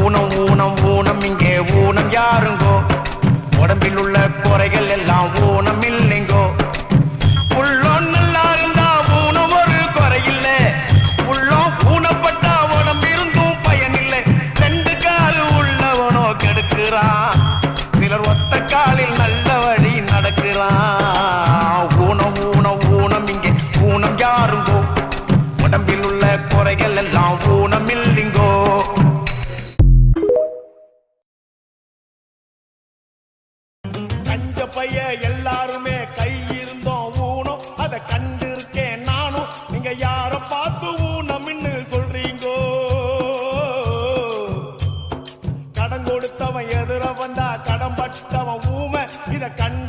ஊனம் ஊனம் ஊனம் இங்கே ஊனம் யாருங்கோ உடம்பில் உள்ள குறைகள் எல்லாம் ஊனம் இல்லைங்கோ உள்ளம் நல்லா இருந்தா ஊனம் ஒரு குறையில்லை உள்ளம் ஊனப்பட்டா உடம்பு இருந்தும் பயனில்லை ரெண்டு கால் உள்ளவனோ கெடுக்கிறான் சிலர் ஒத்த காலில் நல்ல வழி நடக்கிறான் ஊனம் ஊனம் ஊனம் இங்கே ஊனம் யாருங்கோ உடம்பில் உள்ள குறைகள் எல்லாம் ஊனம் இல்லைங்கோ கஞ்ச பைய எல்லாருமே கை இருந்தோம் ஊனம் அதை கண்டிருக்கேன் நானும் நீங்க யார பார்த்து ஊனம்னு சொல்றீங்கோ கடன் கொடுத்தவன் எதிர வந்தா கடன் பட்டவன் ஊமை இத கண்டு